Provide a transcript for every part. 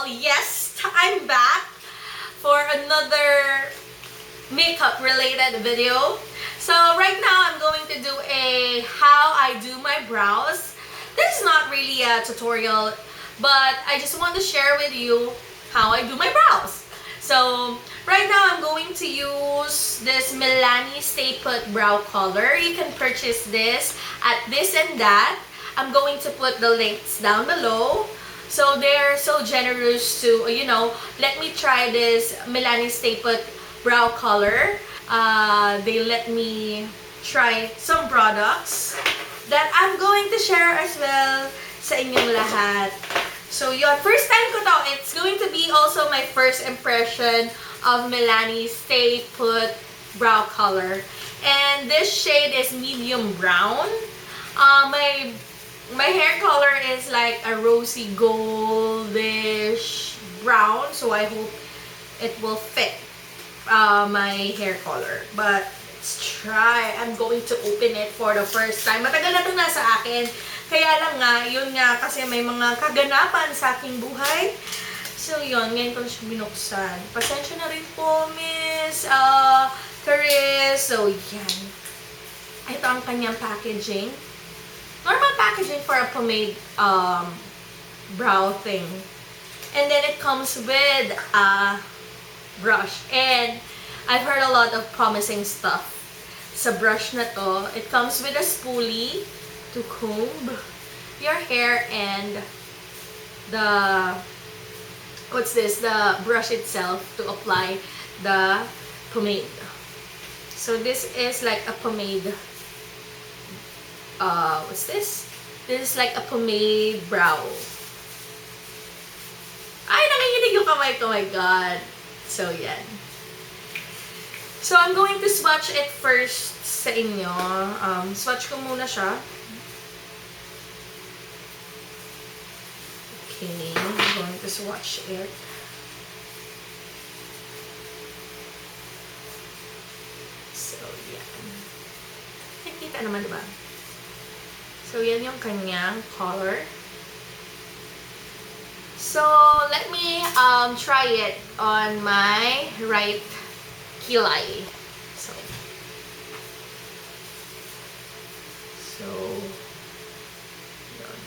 channel. Yes, I'm back for another makeup related video. So right now I'm going to do a how I do my brows. This is not really a tutorial, but I just want to share with you how I do my brows. So right now I'm going to use this Milani Stay Put Brow Color. You can purchase this at This and That. I'm going to put the links down below. So they're so generous to, let me try this Milani Stay Put Brow Color. They let me try some products that I'm going to share as well sa inyong lahat. So yun, first time ko to. It's going to be also my first impression of Milani Stay Put Brow Color. And this shade is medium brown. My hair color is like a rosy goldish brown, so I hope it will fit my hair color. But let's try. I'm going to open it for the first time. Matagal na ito nasa akin. Kaya lang nga, yun nga, kasi may mga kaganapan sa aking buhay. So yun, ngayon ko siya binuksan. Pasensya na rin po, Miss Charis. So yan. Ito ang kanyang packaging. Normal packaging for a pomade brow thing. And then it comes with a brush. And I've heard a lot of promising stuff sa brush na to. It comes with a spoolie to comb your hair and the brush itself to apply the pomade. So this is like a pomade. What's this? This is like a pomade brow. Ay, nanginginig yung kamay ko. Oh my God. So, yan. So, I'm going to swatch it first sa inyo. Swatch ko muna siya. Okay. I'm going to swatch it. So, yan. Nakikita naman, diba? So, yan yung kanyang color. So, let me try it on my right kilay. So, yun.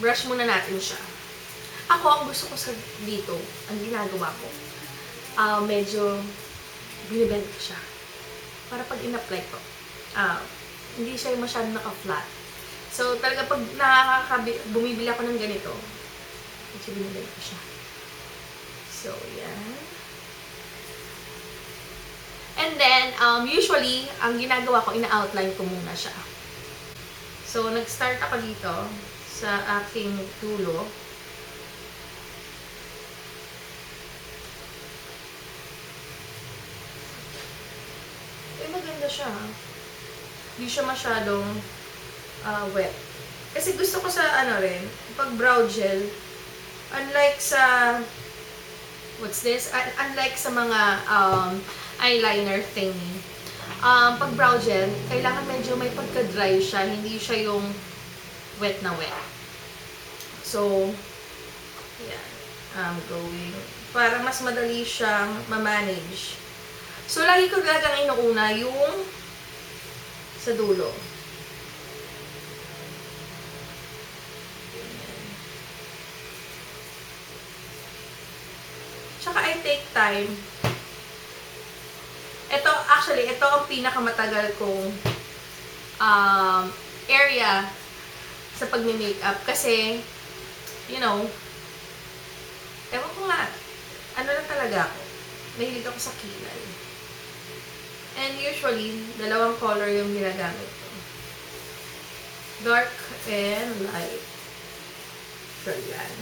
Brush muna natin siya. Ako, ang gusto ko sa dito, ang ginagawa ko, medyo binibend ko siya. Para pag in-apply ko, hindi siya masyadong naka-flat. So, talaga pag bumibili ako ng ganito, medyo binibili ko siya. So, yan. And then, usually, ang ginagawa ko, ina-outline ko muna siya. So, nag-start ako dito sa aking dulo. Maganda siya. Hindi siya masyadong wet. Kasi gusto ko sa pag brow gel, unlike sa unlike sa mga eyeliner thingy, pag brow gel, kailangan medyo may pagka-dry siya, hindi siya yung wet na wet. So, yan. I'm going, para mas madali siyang ma-manage. So, lagi ko gagawin una yung sa dulo. Tsaka I take time. Ito ang pinakamatagal kong area sa pagmi-makeup. Kasi, ewan ko nga, lang talaga ako. Mahilig ako sa kilay. And usually, dalawang color yung ginagamit ko. Dark and light. So, yan.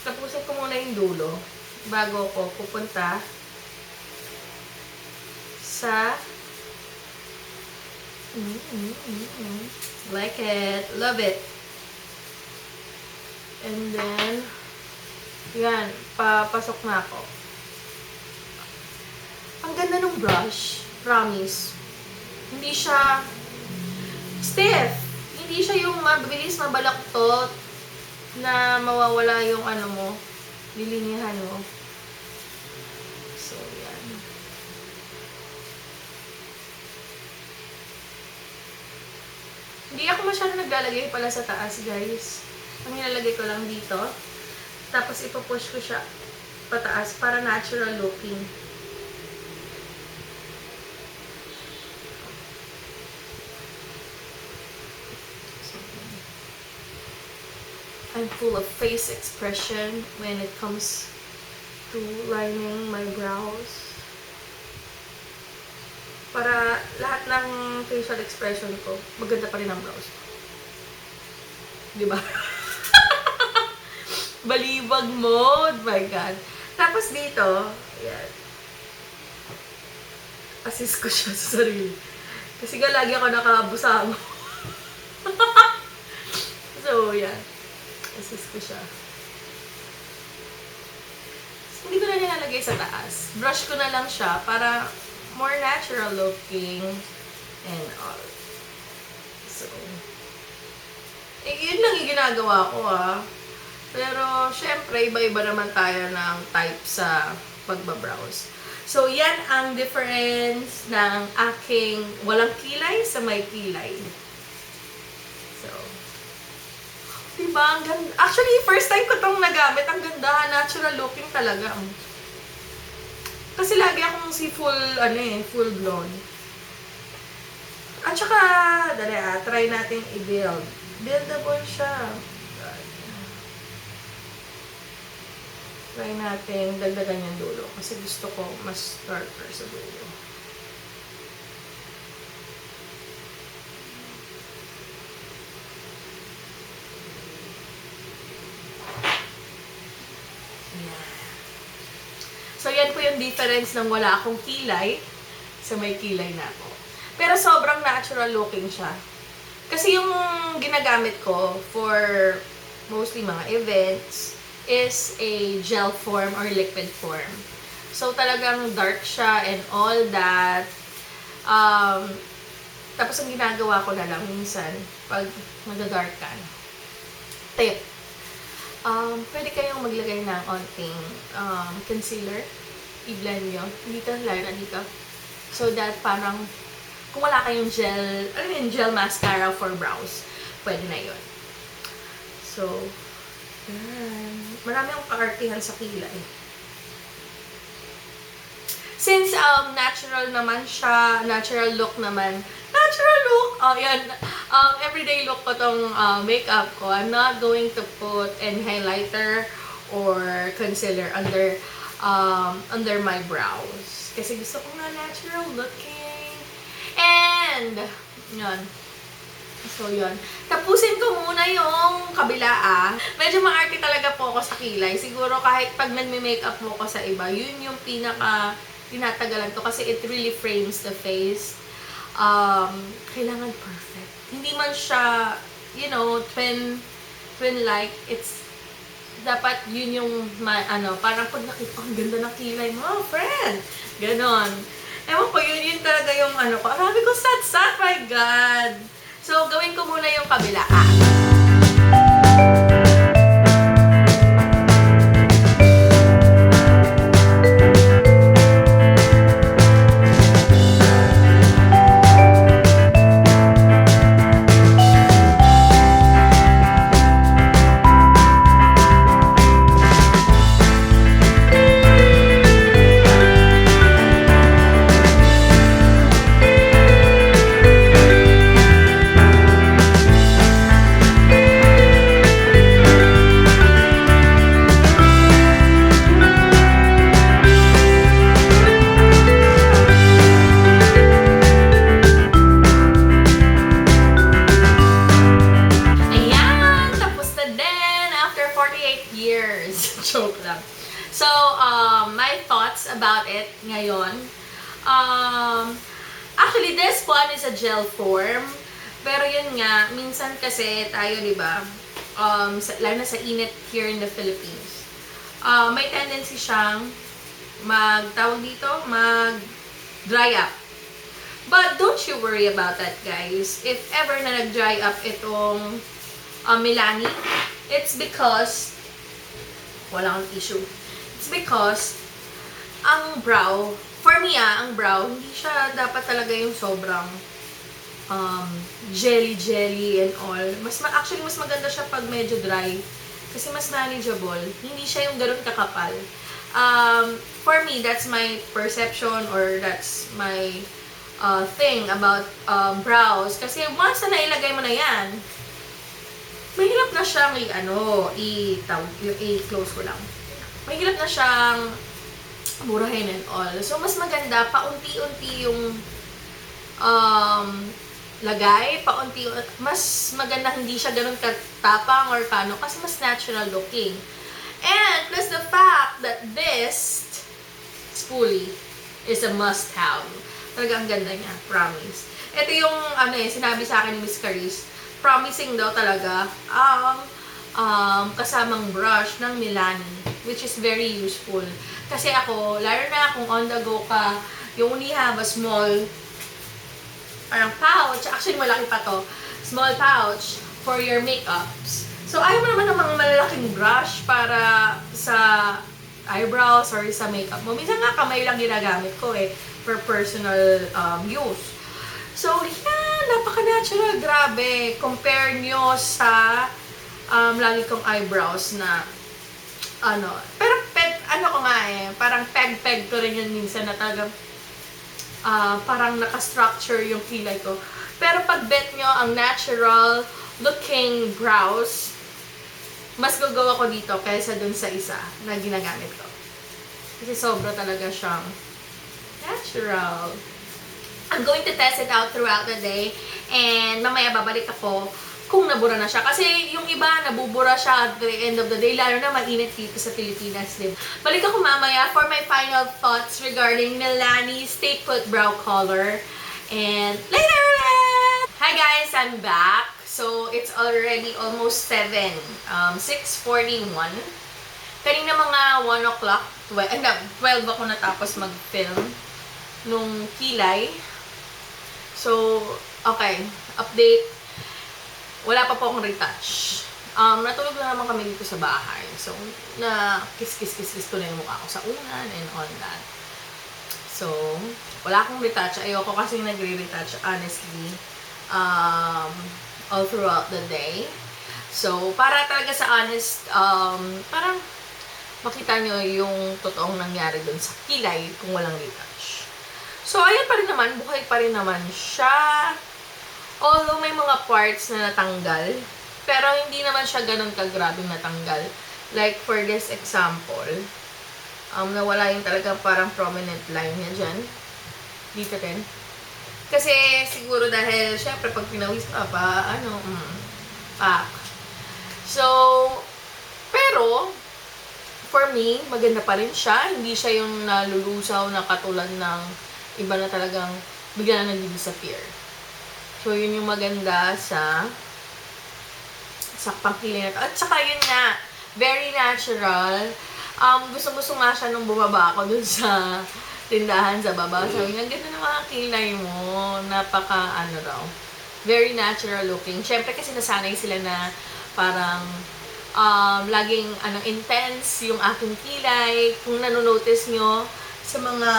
Tapusin ko muna yung dulo bago ko pupunta sa like it. Love it. And then, yan. Papasok na ako. Ang ganda ng brush. Promise. Hindi siya stiff. hindi siya yung mabilis mabalaktot na mawawala yung ano mo, lilinihan mo. So, yan. Hindi ako masyado naglalagay pala sa taas, guys. Ang nilalagay ko lang dito. Tapos ipupush ko siya pataas para natural looking. I'm full of face expression when it comes to lining my brows. Para lahat ng facial expression ko, maganda pa rin ang brows ko. Diba? Balibag mode, my God. Tapos dito, ayan. Assist ko siya sa sarili. Kasi nga lagi ako nakabusang. So, yan. Assist ko siya. So, hindi ko na nilalagay sa taas. Brush ko na lang siya para more natural looking and all. So, yun lang yung ginagawa ko Pero, syempre, iba-iba naman tayo ng type sa pagbabrows. So, yan ang difference ng aking walang kilay sa may kilay. So, diba? Ang ganda. Actually, first time ko itong nagamit. Ang ganda. Natural looking talaga. Kasi lagi akong full blonde. At saka, dali try natin i-build. Buildable siya. Try natin dagdagan yung dulo. Kasi gusto ko mas darker sa dulo. So, yan po yung difference ng wala akong kilay sa may kilay na ako. Pero sobrang natural looking siya. Kasi yung ginagamit ko for mostly mga events is a gel form or liquid form. So, talagang dark siya and all that. Tapos, ang ginagawa ko na lang minsan, pag nag-darkan, tip. Pwede kayong maglagay ng onting concealer. I-blend nyo. Dito, lalo na dito. So that parang, kung wala kayong gel mascara for brows, pwede na yun. So, yan. Marami akong kaartihan sa kilay. Since natural naman siya, natural look naman, yan. Everyday look ko tong makeup ko. I'm not going to put any highlighter or concealer under my brows. Kasi gusto ko na natural looking. And, yun. So, yun. Tapusin ko muna yung kabila Medyo maarte talaga po ako sa kilay. Siguro kahit pag nagme-makeup mo ko sa iba, yun yung pinaka tinatagalan ko kasi it really frames the face. Kailangan perfect. Hindi man siya, twin-like. It's, dapat yun yung, parang pag nakita, ang ganda ng kilay mo, friend. Ganon. Ewan ko, yun talaga yung ko. Arabi ko, sat, my God. So, gawin ko muna yung kabila. Joke lang. So, my thoughts about it ngayon. Actually, this one is a gel form. Pero yun nga, minsan kasi tayo, di ba, lalo na sa init here in the Philippines, may tendency siyang mag-dry up. But don't you worry about that, guys. If ever na nag-dry up itong Milani, it's because wala akong tissue. It's because ang brow, for me ang brow, hindi siya dapat talaga yung sobrang jelly and all. Actually, mas maganda siya pag medyo dry. Kasi mas manageable. Hindi siya yung ganun kakapal. For me, that's my perception or that's my thing about brows. Kasi once na nailagay mo na yan, mahirap na siyang i-close ko lang. Mahirap na siyang murahin and all. So, mas maganda, paunti-unti yung lagay, mas maganda hindi siya ganun katapang or kano kasi mas natural looking. And plus the fact that this spoolie is a must-have. Talagang ganda niya, promise. Ito yung sinabi sa akin ni Miss Caris, promising daw talaga ang kasamang brush ng Milani, which is very useful. Kasi ako, lalo na kung on the go ka, you only have a small parang pouch, actually malaki pa to, small pouch for your makeups. So, ayaw mo naman ng mga malalaking brush para sa eyebrows or sa makeup mo. Minsan nga kamay lang ginagamit ko for personal use. So, yan, napaka-natural, grabe. Compare nyo sa lagi kong eyebrows na pero parang peg-peg ko rin yun minsan na talagang parang naka-structure yung kilay ko. Pero pag bet nyo ang natural looking brows, mas gagawa ko dito kaysa dun sa isa na ginagamit ko. Kasi sobra talaga siyang natural. I'm going to test it out throughout the day and mamaya babalik ako kung nabura na siya. Kasi yung iba, nabubura siya at the end of the day, lalo na mainit dito sa Pilipinas din. Balik ako mamaya for my final thoughts regarding Milani Stay Put Brow Color. And later ulit! Hi guys, I'm back. So, it's already almost 6:41. Kanina mga 1 o'clock, 12 ako natapos mag-film nung kilay. So, okay, update. Wala pa po akong retouch. Natulog lang naman kami dito sa bahay. So, kiss ko na yung mukha ko sa unan and all that. So, wala akong retouch. Ayoko kasi nagre-retouch, honestly. All throughout the day. So, para talaga sa honest, parang makita nyo yung totoong nangyari dun sa kilay kung walang retouch. So, ayan pa rin naman. Buhay pa rin naman siya. Although may mga parts na natanggal, pero hindi naman siya ganun kagrabing natanggal. Like, for this example, nawala yung talaga parang prominent line niya dyan. Dito din. Kasi, siguro dahil, syempre, pag pinawis ka pa, pak. So, pero, for me, maganda pa rin siya. Hindi siya yung nalulusaw na katulad ng iba na talagang bigla na nag-disappear. So, yun yung maganda sa pangkilay na to. At saka yun nga, very natural. Gusto nga siya nung bumaba ako dun sa tindahan sa baba. Sabi niya, ganda ng mga kilay mo. Napaka, very natural looking. Siyempre kasi nasanay sila na parang laging intense yung aking kilay. Kung nanonotice nyo sa mga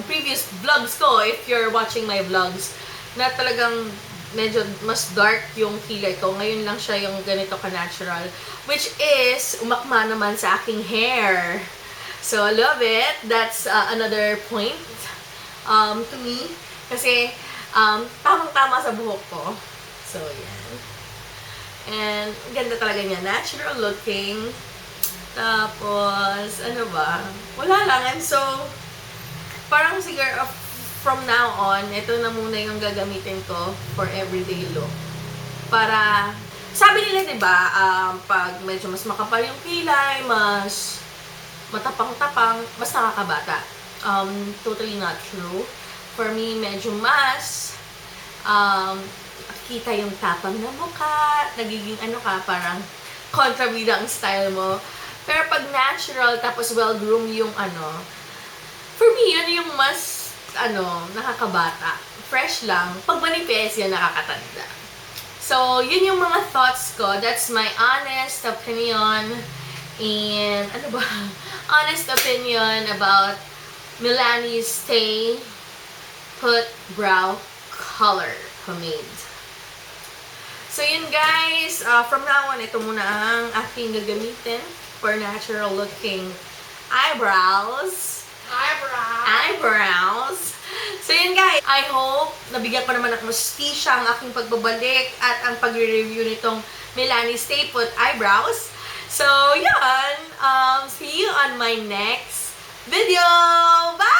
previous vlogs ko, if you're watching my vlogs, na talagang medyo mas dark yung kilay ko. Ngayon lang siya yung ganito ka-natural. Which is, umakma naman sa aking hair. So, I love it. That's another point to me. Kasi, tamang-tama sa buhok ko. So, yan. And, ganda talaga niya. Natural looking. Tapos, ano ba? Wala lang. And so, parang siguro, from now on, ito na muna yung gagamitin ko for everyday look. Para, sabi nila, diba, pag medyo mas makapal yung kilay, mas matapang-tapang, mas nakakabata. Totally not true. For me, medyo mas kita yung tapang na mukha, nagiging parang kontrabida ang style mo. Pero pag natural, tapos well-groomed yung for me, yun yung mas nakakabata. fresh lang. Pag manipis, yan nakakatanda. So, yun yung mga thoughts ko. That's my honest opinion. And, ano ba? Honest opinion about Milani's Stay Put Brow Color Pomade. So, yun guys. From now on, ito muna ang aking gagamitin for natural looking eyebrows. So, yun guys. I hope nabigyan ko naman ng hustisya ang aking pagbabalik at ang pag-review nitong Milani's Stay Put Eyebrows. So, yun. See you on my next video. Bye!